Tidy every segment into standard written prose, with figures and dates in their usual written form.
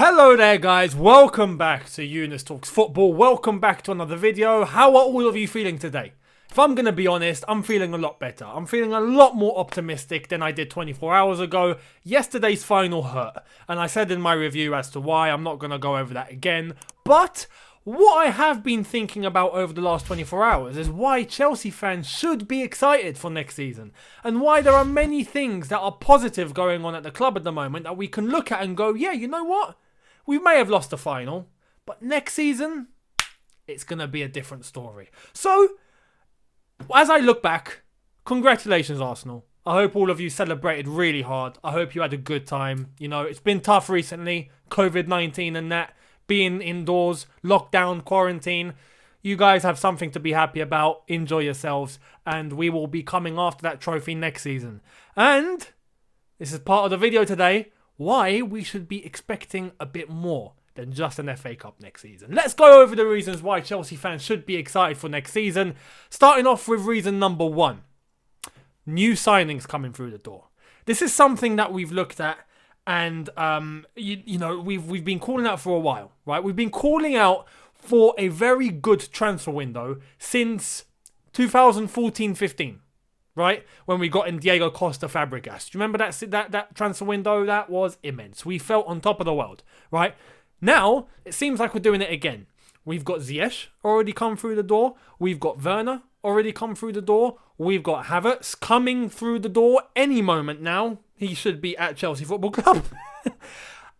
Hello there guys, welcome back to Younes Talks Football, welcome back to another video. How are all of you feeling today? If I'm going to be honest, I'm feeling a lot better. I'm feeling a lot more optimistic than I did 24 hours ago. Yesterday's final hurt, and I said in my review as to why. I'm not going to go over that again. But what I have been thinking about over the last 24 hours is why Chelsea fans should be excited for next season, and why there are many things that are positive going on at the club at the moment that we can look at and go, yeah, you know what? We may have lost the final, but next season, it's going to be a different story. So, as I look back, congratulations Arsenal. I hope all of you celebrated really hard. I hope you had a good time. You know, it's been tough recently, COVID-19 and that, being indoors, lockdown, quarantine. You guys have something to be happy about. Enjoy yourselves, and we will be coming after that trophy next season. And this is part of the video today, why we should be expecting a bit more than just an FA Cup next season. Let's go over the reasons why Chelsea fans should be excited for next season. Starting off with reason number one. New signings coming through the door. This is something that we've looked at and we've been calling out for a while, right? We've been calling out for a very good transfer window since 2014-15. Right? When we got in Diego Costa Fabregas. Do you remember that transfer window? That was immense. We felt on top of the world. Right? Now, it seems like we're doing it again. We've got Ziyech already come through the door. We've got Werner already come through the door. We've got Havertz coming through the door any moment now. He should be at Chelsea Football Club.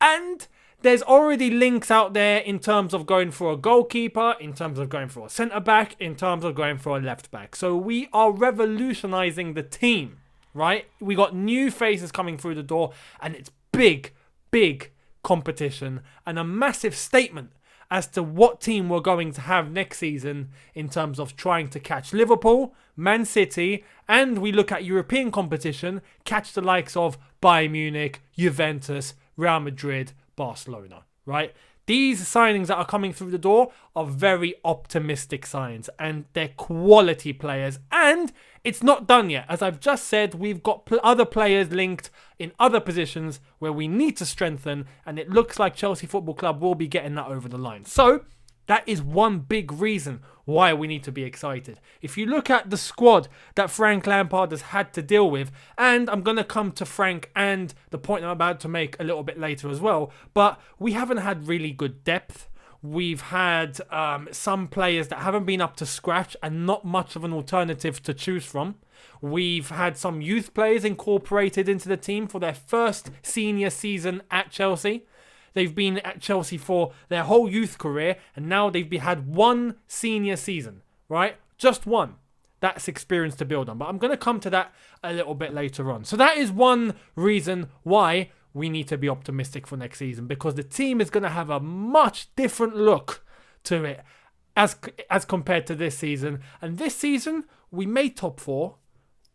And there's already links out there in terms of going for a goalkeeper, in terms of going for a centre-back, in terms of going for a left-back. So we are revolutionising the team, right? We got new faces coming through the door, and it's big competition and a massive statement as to what team we're going to have next season in terms of trying to catch Liverpool, Man City, and we look at European competition, catch the likes of Bayern Munich, Juventus, Real Madrid, Barcelona, right? These signings that are coming through the door are very optimistic signs, and they're quality players, and it's not done yet. As I've just said, we've got other players linked in other positions where we need to strengthen, and it looks like Chelsea Football Club will be getting that over the line. So that is one big reason why we need to be excited. If you look at the squad that Frank Lampard has had to deal with, and I'm going to come to Frank and the point I'm about to make a little bit later as well, but we haven't had really good depth. We've had some players that haven't been up to scratch and not much of an alternative to choose from. We've had some youth players incorporated into the team for their first senior season at Chelsea. They've been at Chelsea for their whole youth career, and now they've had one senior season, right? Just one. That's experience to build on. But I'm going to come to that a little bit later on. So that is one reason why we need to be optimistic for next season, because the team is going to have a much different look to it as compared to this season. And this season, we made top four.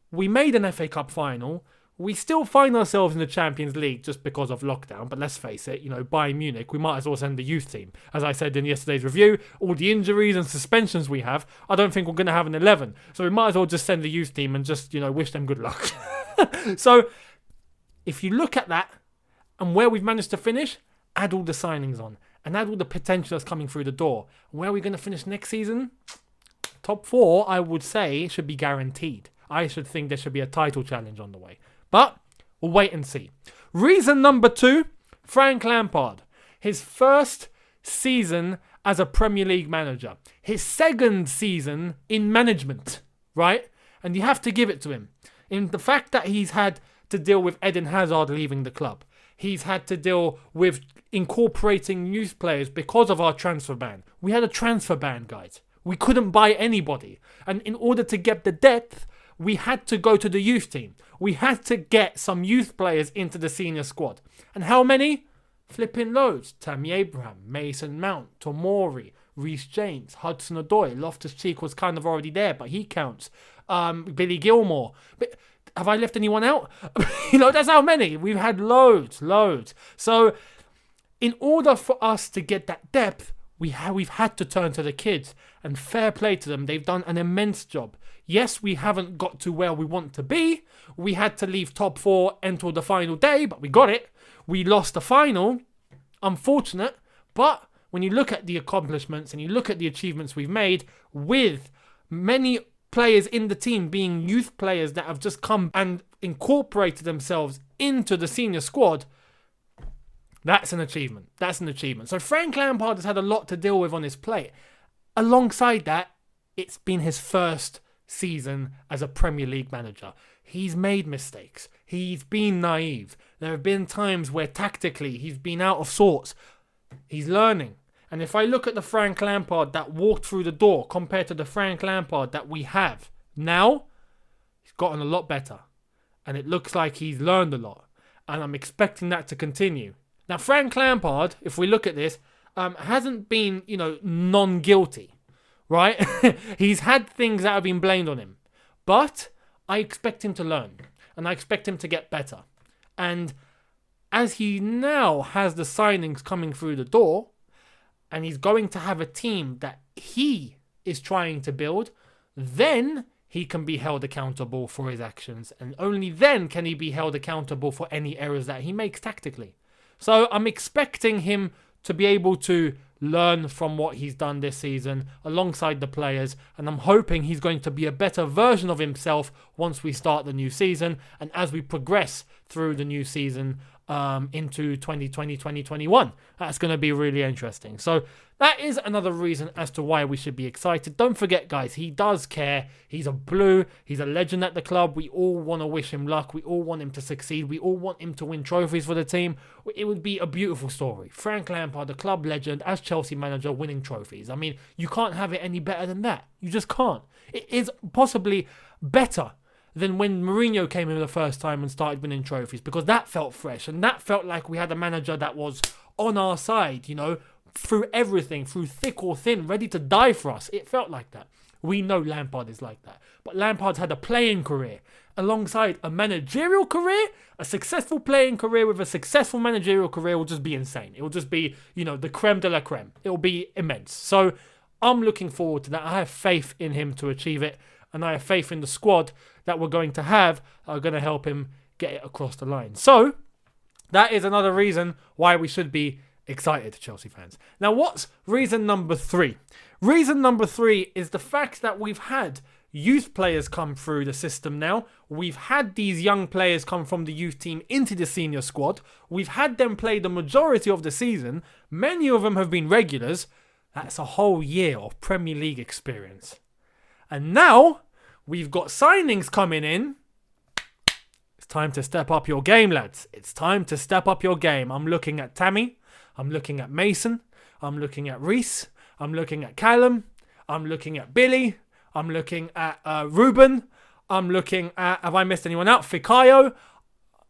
We made an FA Cup final. We still find ourselves in the Champions League just because of lockdown, but let's face it, Bayern Munich, we might as well send the youth team. As I said in yesterday's review, all the injuries and suspensions we have, I don't think we're going to have an 11. So we might as well just send the youth team and just, wish them good luck. So if you look at that and where we've managed to finish, add all the signings on and add all the potential that's coming through the door. Where are we going to finish next season? Top four, I would say, should be guaranteed. I should think there should be a title challenge on the way. But we'll wait and see. Reason number two, Frank Lampard. His first season as a Premier League manager. His second season in management, right? And you have to give it to him. In the fact that he's had to deal with Eden Hazard leaving the club. He's had to deal with incorporating youth players because of our transfer ban. We had a transfer ban, guys. We couldn't buy anybody. And in order to get the depth, we had to go to the youth team. We had to get some youth players into the senior squad. And how many? Flipping loads. Tammy Abraham, Mason Mount, Tomori, Reece James, Hudson-Odoi. Loftus-Cheek was kind of already there, but he counts. Billy Gilmore. But have I left anyone out? That's how many. We've had loads. So in order for us to get that depth, we've had to turn to the kids. And fair play to them. They've done an immense job. Yes, we haven't got to where we want to be. We had to leave top four until the final day, but we got it. We lost the final, Unfortunate, but when you look at the accomplishments and you look at the achievements we've made with many players in the team being youth players that have just come and incorporated themselves into the senior squad, that's an achievement. That's an achievement. So Frank Lampard has had a lot to deal with on his plate. Alongside that, it's been his first season as a Premier League manager. He's made mistakes. He's been naive. There have been times where tactically he's been out of sorts. He's learning. And if I look at the Frank Lampard that walked through the door compared to the Frank Lampard that we have now, he's gotten a lot better. And it looks like he's learned a lot. And I'm expecting that to continue. Now, Frank Lampard, if we look at this, hasn't been, non-guilty, right? He's had things that have been blamed on him. But I expect him to learn. And I expect him to get better. And as he now has the signings coming through the door, and he's going to have a team that he is trying to build, then he can be held accountable for his actions. And only then can he be held accountable for any errors that he makes tactically. So I'm expecting him to be able to learn from what he's done this season alongside the players, and I'm hoping he's going to be a better version of himself once we start the new season and as we progress through the new season into 2020-2021. That's going to be really interesting. So that is another reason as to why we should be excited. Don't forget, guys, he does care. He's a Blue. He's a legend at the club. We all want to wish him luck. We all want him to succeed. We all want him to win trophies for the team. It would be a beautiful story. Frank Lampard, the club legend, as Chelsea manager, winning trophies. I mean, you can't have it any better than that. You just can't. It is possibly better than when Mourinho came in the first time and started winning trophies, because that felt fresh and that felt like we had a manager that was on our side, through everything, through thick or thin, ready to die for us. It felt like that. We know Lampard is like that. But Lampard's had a playing career alongside a managerial career. A successful playing career with a successful managerial career will just be insane. It will just be, the creme de la creme. It will be immense. So I'm looking forward to that. I have faith in him to achieve it. And I have faith in the squad that we're going to have are going to help him get it across the line. So that is another reason why we should be excited, Chelsea fans. Now, what's reason number 3? Reason number 3 is the fact that we've had youth players come through the system now. We've had these young players come from the youth team into the senior squad. We've had them play the majority of the season. Many of them have been regulars. That's a whole year of Premier League experience. And now we've got signings coming in. It's time to step up your game, lads. It's time to step up your game. I'm looking at Tammy. I'm looking at Mason. I'm looking at Reece. I'm looking at Callum. I'm looking at Billy. I'm looking at Ruben. I'm looking at, have I missed anyone out? Fikayo.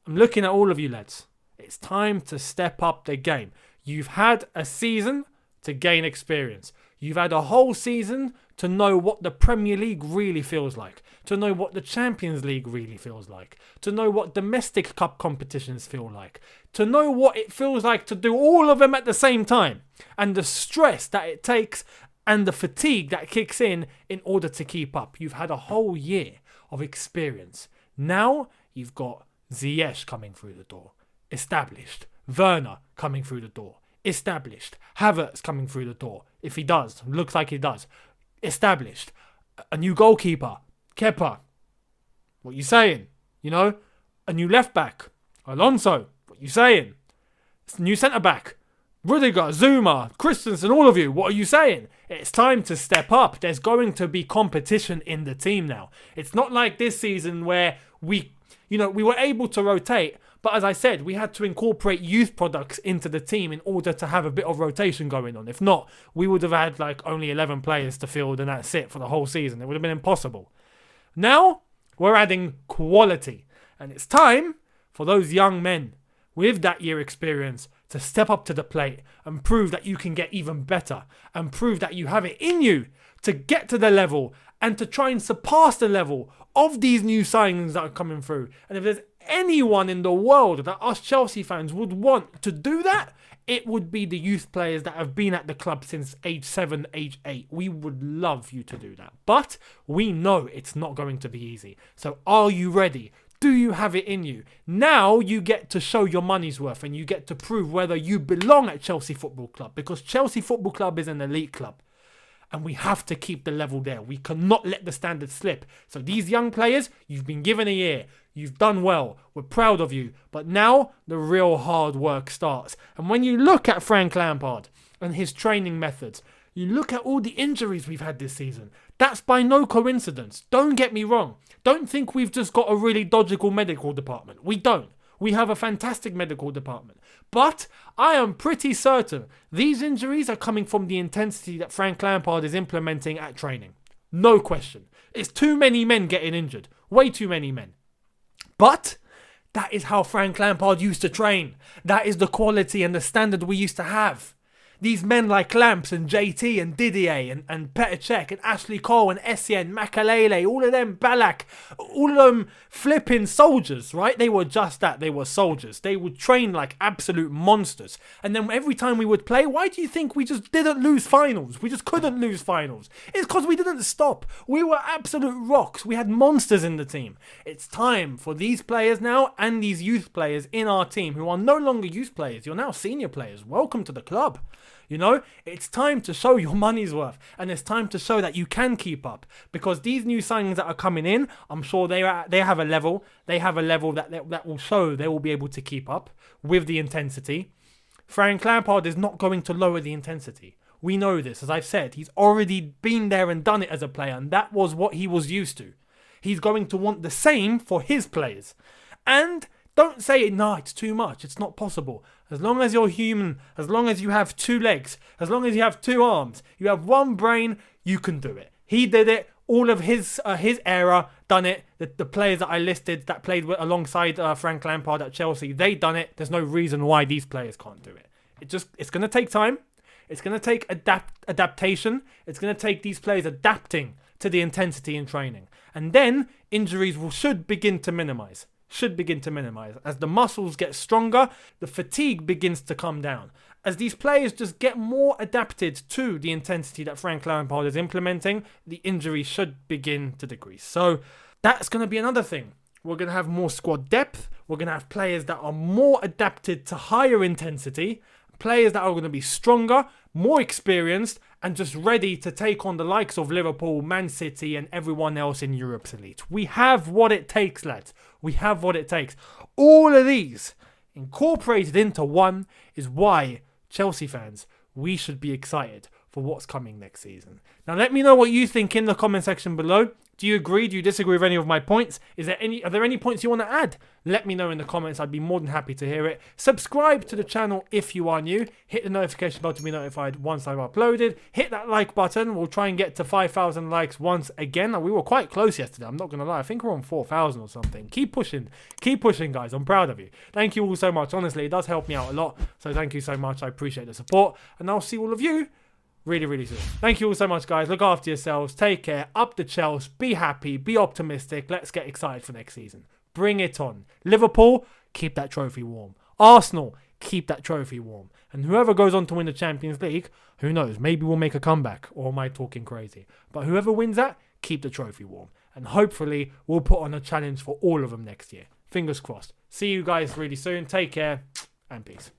I'm looking at all of you, lads. It's time to step up the game. You've had a season to gain experience. You've had a whole season to know what the Premier League really feels like, to know what the Champions League really feels like, to know what domestic cup competitions feel like, to know what it feels like to do all of them at the same time, and the stress that it takes and the fatigue that kicks in order to keep up. You've had a whole year of experience. Now you've got Ziyech coming through the door, established. Werner coming through the door, established. Havertz coming through the door, if he does, looks like he does. Established. A new goalkeeper, Kepa. What you saying? A new left back, Alonso. What you saying? New centre back, Rudiger, Zuma, Christensen, all of you. What are you saying? It's time to step up. There's going to be competition in the team now. It's not like this season where we were able to rotate. But as I said, we had to incorporate youth products into the team in order to have a bit of rotation going on. If not, we would have had only 11 players to field and that's it for the whole season. It would have been impossible. Now, we're adding quality. And it's time for those young men with that year experience to step up to the plate and prove that you can get even better and prove that you have it in you to get to the level and to try and surpass the level of these new signings that are coming through. And if there's anyone in the world that us Chelsea fans would want to do that, it would be the youth players that have been at the club since age 7, age 8. We would love you to do that. But we know it's not going to be easy. So are you ready? Do you have it in you? Now you get to show your money's worth and you get to prove whether you belong at Chelsea Football Club, because Chelsea Football Club is an elite club. And we have to keep the level there. We cannot let the standard slip. So these young players, you've been given a year. You've done well. We're proud of you. But now the real hard work starts. And when you look at Frank Lampard and his training methods, you look at all the injuries we've had this season. That's by no coincidence. Don't get me wrong. Don't think we've just got a really dodgical medical department. We don't. We have a fantastic medical department. But I am pretty certain these injuries are coming from the intensity that Frank Lampard is implementing at training. No question. It's too many men getting injured. Way too many men. But that is how Frank Lampard used to train. That is the quality and the standard we used to have. These men like Lamps and JT and Didier and Petr Cech and Ashley Cole and Essien, Makalele, all of them, Ballack, all of them flipping soldiers, right? They were just that. They were soldiers. They would train like absolute monsters. And then every time we would play, why do you think we just didn't lose finals? We just couldn't lose finals. It's because we didn't stop. We were absolute rocks. We had monsters in the team. It's time for these players now and these youth players in our team who are no longer youth players. You're now senior players. Welcome to the club. You know, it's time to show your money's worth, and it's time to show that you can keep up, because these new signings that are coming in, I'm sure they have a level that will show they will be able to keep up with the intensity. Frank Lampard is not going to lower the intensity. We know this. As I've said, he's already been there and done it as a player, and that was what he was used to. He's going to want the same for his players. And don't say, no, it's too much. It's not possible. As long as you're human, as long as you have 2 legs, as long as you have 2 arms, you have 1 brain, you can do it. He did it. All of his era done it. The players that I listed that played alongside Frank Lampard at Chelsea, they done it. There's no reason why these players can't do it. It's going to take time. It's going to take adaptation. It's going to take these players adapting to the intensity in training. And then injuries should begin to minimize. As the muscles get stronger, the fatigue begins to come down. As these players just get more adapted to the intensity that Frank Lampard is implementing, the injuries should begin to decrease. So that's going to be another thing. We're going to have more squad depth. We're going to have players that are more adapted to higher intensity, players that are going to be stronger, more experienced, and just ready to take on the likes of Liverpool, Man City, and everyone else in Europe's elite. We have what it takes, lads. We have what it takes. All of these incorporated into one is why, Chelsea fans, we should be excited for what's coming next season. Now, let me know what you think in the comment section below. Do you agree? Do you disagree with any of my points? Are there any points you want to add? Let me know in the comments. I'd be more than happy to hear it. Subscribe to the channel if you are new. Hit the notification bell to be notified once I've uploaded. Hit that like button. We'll try and get to 5,000 likes once again. We were quite close yesterday. I'm not going to lie. I think we're on 4,000 or something. Keep pushing. Keep pushing, guys. I'm proud of you. Thank you all so much. Honestly, it does help me out a lot. So thank you so much. I appreciate the support. And I'll see all of you really, really soon. Thank you all so much, guys. Look after yourselves. Take care. Up the Chelsea. Be happy. Be optimistic. Let's get excited for next season. Bring it on. Liverpool, keep that trophy warm. Arsenal, keep that trophy warm. And whoever goes on to win the Champions League, who knows? Maybe we'll make a comeback. Or am I talking crazy? But whoever wins that, keep the trophy warm. And hopefully, we'll put on a challenge for all of them next year. Fingers crossed. See you guys really soon. Take care and peace.